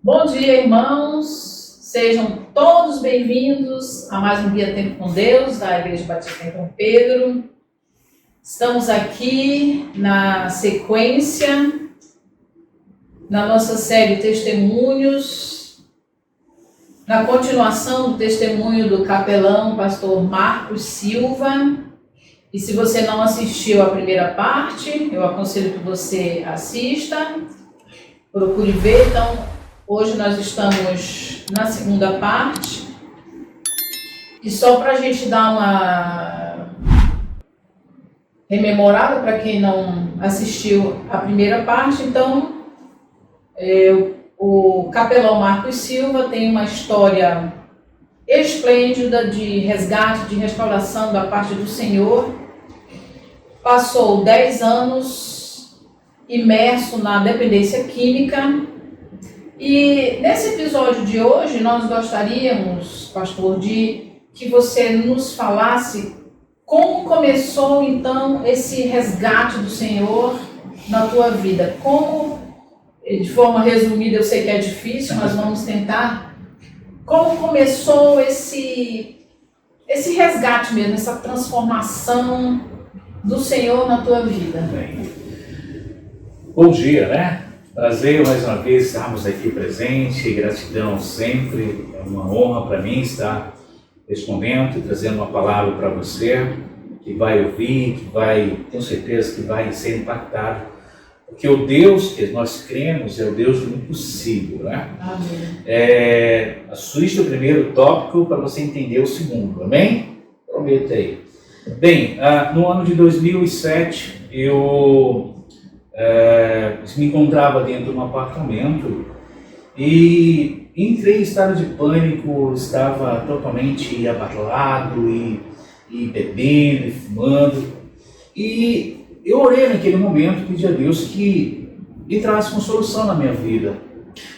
Bom dia, irmãos. Sejam todos bem-vindos a mais um Guia Tempo com Deus, da Igreja Batista em São Pedro. Estamos aqui na sequência, na nossa série Testemunhos, na continuação do testemunho do capelão pastor Marcos Silva. E se você não assistiu à primeira parte, eu aconselho que você assista, procure ver. Então, hoje nós estamos na segunda parte. E só para a gente dar uma rememorada para quem não assistiu à primeira parte, então, o capelão Marcos Silva tem uma história esplêndida de resgate, de restauração da parte do Senhor. Passou 10 anos imerso na dependência química. E nesse episódio de hoje nós gostaríamos, pastor, de que você nos falasse como começou então esse resgate do Senhor na tua vida. Como, de forma resumida, eu sei que é difícil, mas vamos tentar. Como começou esse resgate mesmo, essa transformação do Senhor na tua vida? Bem, bom dia, né? Prazer mais uma vez estarmos aqui presente, gratidão sempre, é uma honra para mim estar neste momento e trazendo uma palavra para você que vai ouvir, tenho certeza que vai ser impactado, porque o Deus que nós cremos é o Deus do impossível, né? Amém. Assista o primeiro tópico para você entender o segundo, amém? Prometa aí. Bem, no ano de 2007 eu me encontrava dentro de um apartamento e entrei em estado de pânico, estava totalmente abalado e bebendo e fumando. E eu orei naquele momento, pedi a Deus que entrasse com solução na minha vida.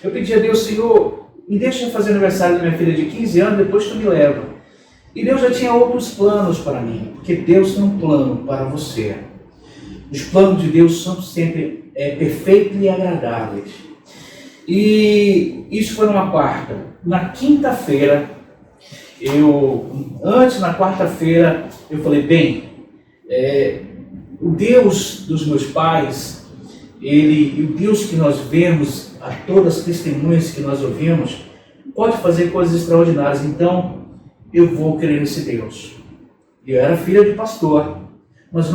Eu pedi a Deus: Senhor, me deixa fazer aniversário da minha filha de 15 anos, depois tu me leva. E Deus já tinha outros planos para mim, porque Deus tem um plano para você. Os planos de Deus são sempre perfeitos e agradáveis. E isso foi numa quarta. Na quinta-feira, na quarta-feira, eu falei: bem, o Deus dos meus pais, o Deus que nós vemos, a todas as testemunhas que nós ouvimos, pode fazer coisas extraordinárias, então eu vou crer nesse Deus. Eu era filha de pastor, mas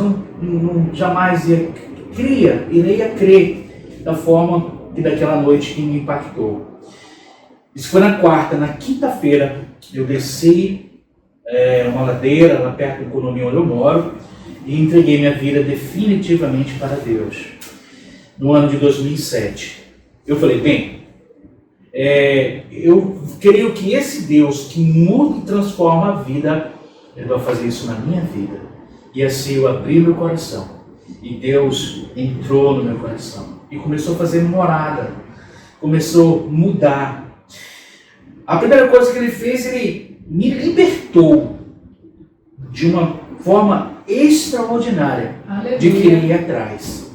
jamais iria crer da forma que daquela noite que me impactou. Isso foi na quarta. Na quinta-feira eu desci uma ladeira lá perto do condomínio onde eu moro e entreguei minha vida definitivamente para Deus. No ano de 2007 eu falei: bem, eu creio que esse Deus que muda e transforma a vida, Ele vai fazer isso na minha vida. E assim eu abri meu coração. E Deus entrou no meu coração. E começou a fazer morada. Começou a mudar. A primeira coisa que Ele fez, Ele me libertou de uma forma extraordinária. Aleluia. De querer ir atrás.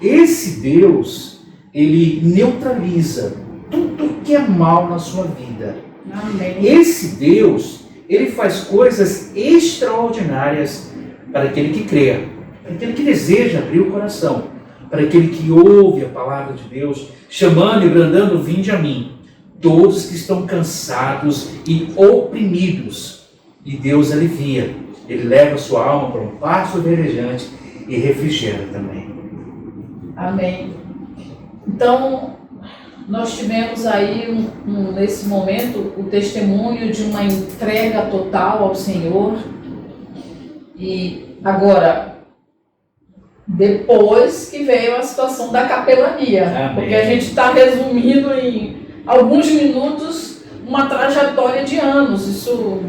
Esse Deus, Ele neutraliza tudo que é mal na sua vida. Amém. Esse Deus, Ele faz coisas extraordinárias para aquele que crê, para aquele que deseja abrir o coração, para aquele que ouve a palavra de Deus, chamando e brandando: vinde a mim, todos que estão cansados e oprimidos. E Deus alivia, Ele leva a sua alma para um pasto verdejante e refrigera também. Amém. Então, nós tivemos aí, nesse momento, o testemunho de uma entrega total ao Senhor. E agora, depois que veio a situação da capelania. Amém. Porque a gente está resumindo em alguns minutos uma trajetória de anos. Isso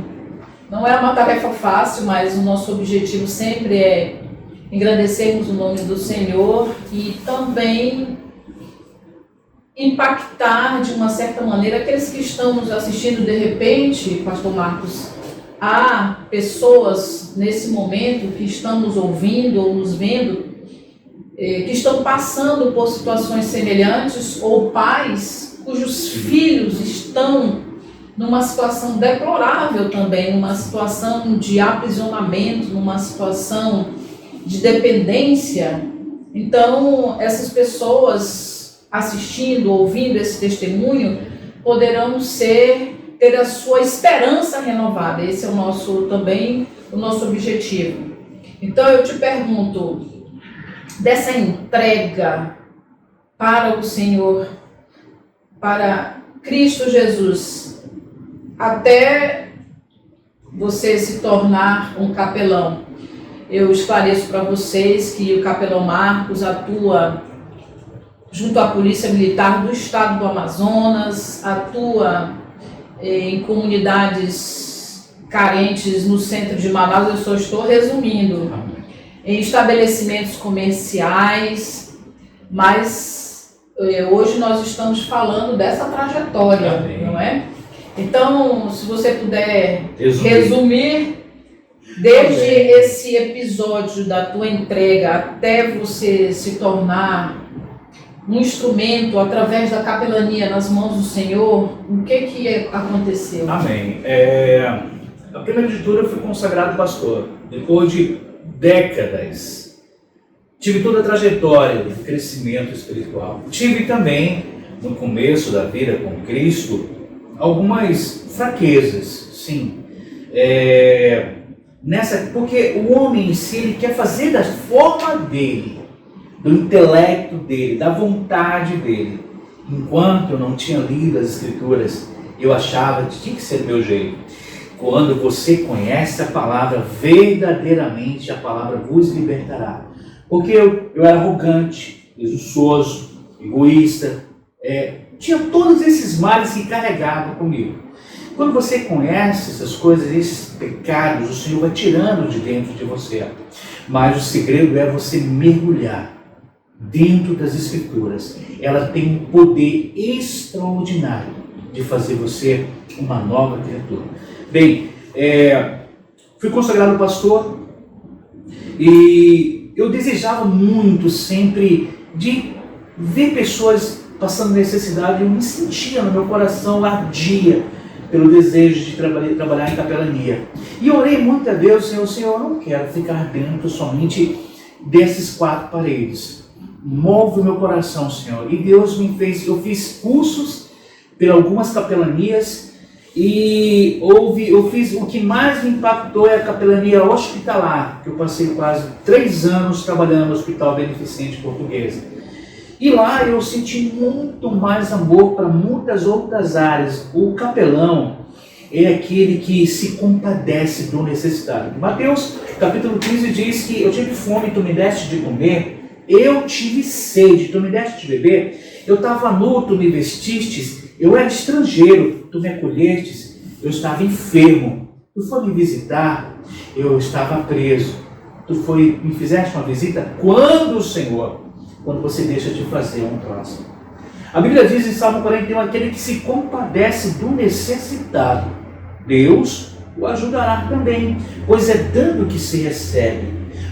não é uma tarefa fácil, mas o nosso objetivo sempre é engrandecermos o nome do Senhor e também impactar de uma certa maneira aqueles que estão nos assistindo. De repente, pastor Marcos, há pessoas nesse momento que estão nos ouvindo ou nos vendo, que estão passando por situações semelhantes, ou pais cujos filhos estão numa situação deplorável também, numa situação de aprisionamento, numa situação de dependência. Então, essas pessoas assistindo, ouvindo esse testemunho, poderão ter a sua esperança renovada. Esse é também o nosso objetivo. Então, eu te pergunto, dessa entrega para o Senhor, para Cristo Jesus, até você se tornar um capelão. Eu esclareço para vocês que o capelão Marcos atua junto à Polícia Militar do Estado do Amazonas, atua em comunidades carentes no centro de Manaus, eu só estou resumindo, em estabelecimentos comerciais, mas hoje nós estamos falando dessa trajetória, não é? Então, se você puder resumir desde esse episódio da tua entrega até você se tornar um instrumento através da capelania nas mãos do Senhor, o que aconteceu? Amém. A primeira de tudo, eu fui consagrado pastor. Depois de décadas, tive toda a trajetória de crescimento espiritual. Tive também, no começo da vida com Cristo, algumas fraquezas, sim. Porque o homem em si, ele quer fazer da forma dele, do intelecto dele, da vontade dele. Enquanto eu não tinha lido as Escrituras, eu achava que tinha que ser do meu jeito. Quando você conhece a palavra, verdadeiramente a palavra vos libertará. Porque eu era arrogante, presunçoso, egoísta, tinha todos esses males que carregavam comigo. Quando você conhece essas coisas, esses pecados, o Senhor vai tirando de dentro de você. Mas o segredo é você mergulhar dentro das Escrituras. Ela tem um poder extraordinário de fazer você uma nova criatura. Bem, fui consagrado pastor e eu desejava muito sempre de ver pessoas passando necessidade. Eu me sentia no meu coração, ardia pelo desejo de trabalhar em capelania. E orei muito a Deus, Senhor, eu não quero ficar dentro somente dessas quatro paredes. Move o meu coração, Senhor. E Deus eu fiz cursos por algumas capelanias e eu fiz, o que mais me impactou é a capelania hospitalar, que eu passei quase 3 anos trabalhando no Hospital Beneficente Portuguesa. E lá eu senti muito mais amor para muitas outras áreas. O capelão é aquele que se compadece do necessitado. Mateus capítulo 15 diz que eu tive fome, tu me deste de comer, eu tive sede, tu me deste de beber, eu estava nu, tu me vestistes, eu era estrangeiro, tu me acolhestes, eu estava enfermo, tu foi me visitar, eu estava preso, tu me fizeste uma visita. Quando você deixa de fazer um próximo. A Bíblia diz em Salmo 41, aquele que se compadece do necessitado, Deus o ajudará também, pois é dando que se recebe.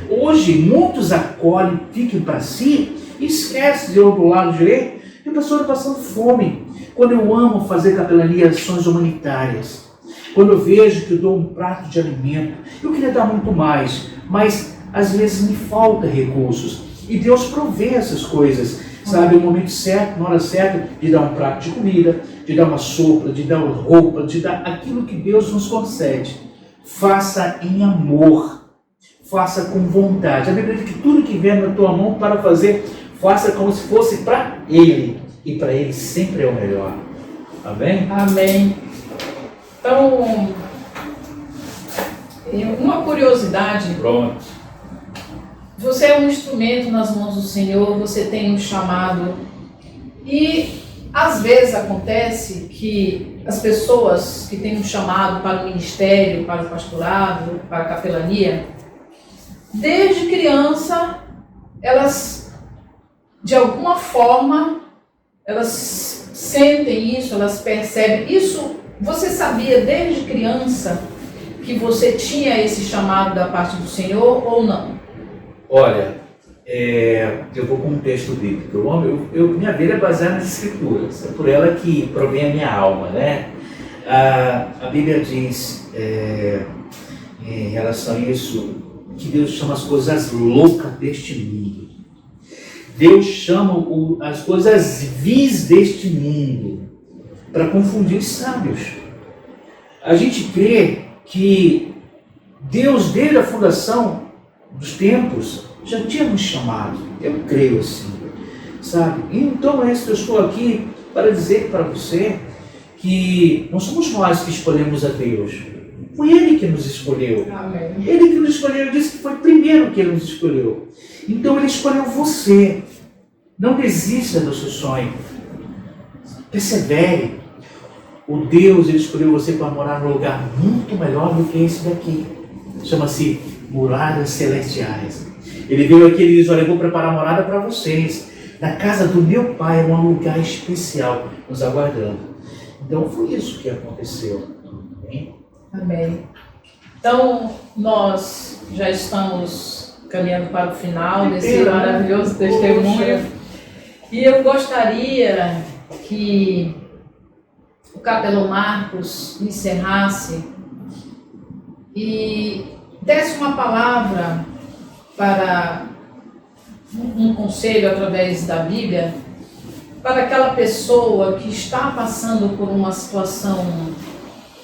Hoje, muitos acolhem, ficam para si, e esquecem de do lado direito, e a pessoa está passando fome. Quando eu amo fazer capelania, ações humanitárias, quando eu vejo que eu dou um prato de alimento, eu queria dar muito mais, mas às vezes me falta recursos. E Deus provê essas coisas, sabe? No momento certo, na hora certa, de dar um prato de comida, de dar uma sopa, de dar uma roupa, de dar aquilo que Deus nos concede. Faça em amor, faça com vontade. A Bíblia diz que tudo que vier na tua mão para fazer, faça como se fosse para Ele. E para Ele sempre é o melhor. Amém? Amém. Então, uma curiosidade. Pronto. Você é um instrumento nas mãos do Senhor, você tem um chamado. E às vezes acontece que as pessoas que têm um chamado para o ministério, para o pastorado, para a capelania, desde criança, elas, de alguma forma, elas sentem isso, elas percebem. Isso, você sabia desde criança que você tinha esse chamado da parte do Senhor ou não? Olha, eu vou com um texto bíblico. Minha vida é baseada nas Escrituras, é por ela que provém a minha alma, né? A Bíblia diz, em relação a isso, que Deus chama as coisas loucas deste mundo. Deus chama as coisas vis deste mundo para confundir os sábios. A gente crê que Deus, desde a fundação dos tempos, já tinha nos chamado. Eu creio assim, sabe? Então eu estou aqui para dizer para você que não somos nós que escolhemos a Deus. Foi Ele que nos escolheu. Amém. Ele que nos escolheu. Ele disse que foi primeiro que Ele nos escolheu. Então Ele escolheu você. Não desista do seu sonho. Persevere. O Deus, Ele escolheu você para morar num lugar muito melhor do que esse daqui. Chama-se Moradas Celestiais. Ele veio aqui e ele diz, olha, eu vou preparar morada para vocês. Na casa do meu Pai é um lugar especial nos aguardando. Então foi isso que aconteceu. Amém? Amém. Então, nós já estamos caminhando para o final desse maravilhoso testemunho. E eu gostaria que o capelão Marcos encerrasse e desse uma palavra para um conselho através da Bíblia para aquela pessoa que está passando por uma situação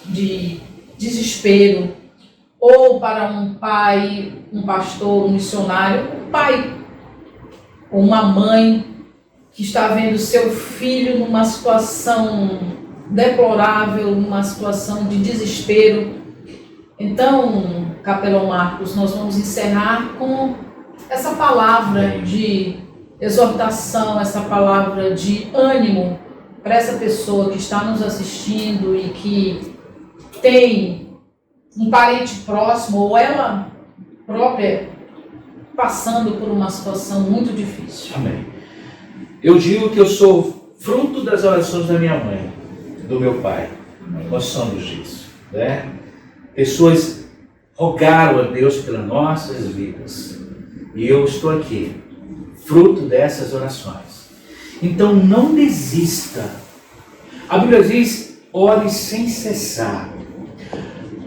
de desespero, ou para um pai, um pastor, um missionário, um pai ou uma mãe que está vendo seu filho numa situação deplorável, numa situação de desespero. Então, capelão Marcos, nós vamos encerrar com essa palavra de exortação, essa palavra de ânimo para essa pessoa que está nos assistindo e que tem um parente próximo ou ela própria passando por uma situação muito difícil. Amém. Eu digo que eu sou fruto das orações da minha mãe, do meu pai. Amém. Nós somos disso, né? Pessoas rogaram a Deus pelas nossas vidas. E eu estou aqui, fruto dessas orações. Então não desista. A Bíblia diz, ore sem cessar.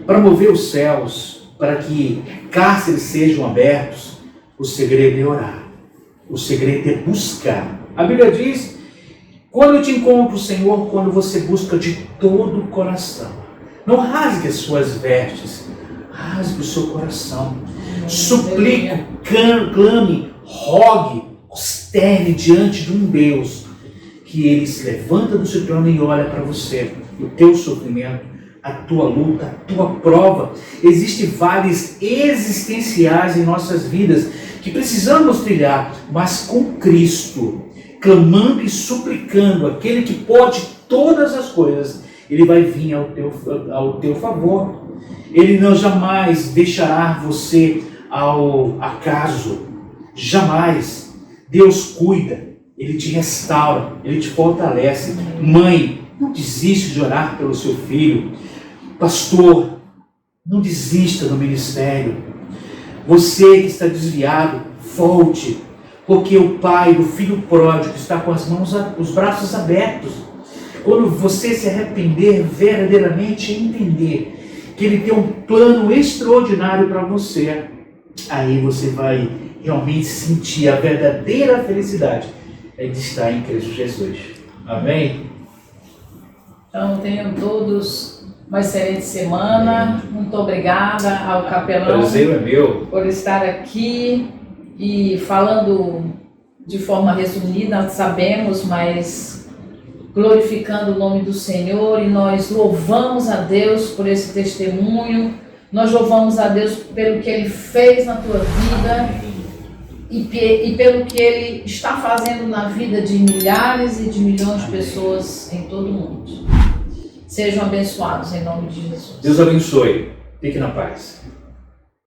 Para mover os céus, para que cárceres sejam abertos, o segredo é orar. O segredo é buscar. A Bíblia diz, quando eu te encontro, Senhor, quando você busca de todo o coração. Não rasgue as suas vestes, rasgue o seu coração. Suplique, clame, rogue, osterne diante de um Deus que Ele se levanta do seu trono e olha para você, o teu sofrimento, a tua luta, a tua prova. Existem vales existenciais em nossas vidas que precisamos trilhar, mas com Cristo, clamando e suplicando aquele que pode todas as coisas, Ele vai vir ao teu favor. Ele não jamais deixará você ao acaso. Jamais. Deus cuida, Ele te restaura, Ele te fortalece. Mãe, não desiste de orar pelo seu filho. Pastor, não desista do ministério. Você que está desviado, volte, porque o pai do filho pródigo está com os braços abertos. Quando você se arrepender verdadeiramente e entender que Ele tem um plano extraordinário para você, aí você vai realmente sentir a verdadeira felicidade de estar em Cristo Jesus. Amém? Então, tenham todos uma excelente semana. Muito obrigada ao capelão. O prazer é meu. Por estar aqui e falando de forma resumida, sabemos, mas glorificando o nome do Senhor, e nós louvamos a Deus por esse testemunho, nós louvamos a Deus pelo que Ele fez na tua vida e pelo que Ele está fazendo na vida de milhares e de milhões de pessoas em todo o mundo. Sejam abençoados em nome de Jesus. Deus abençoe. Fique na paz.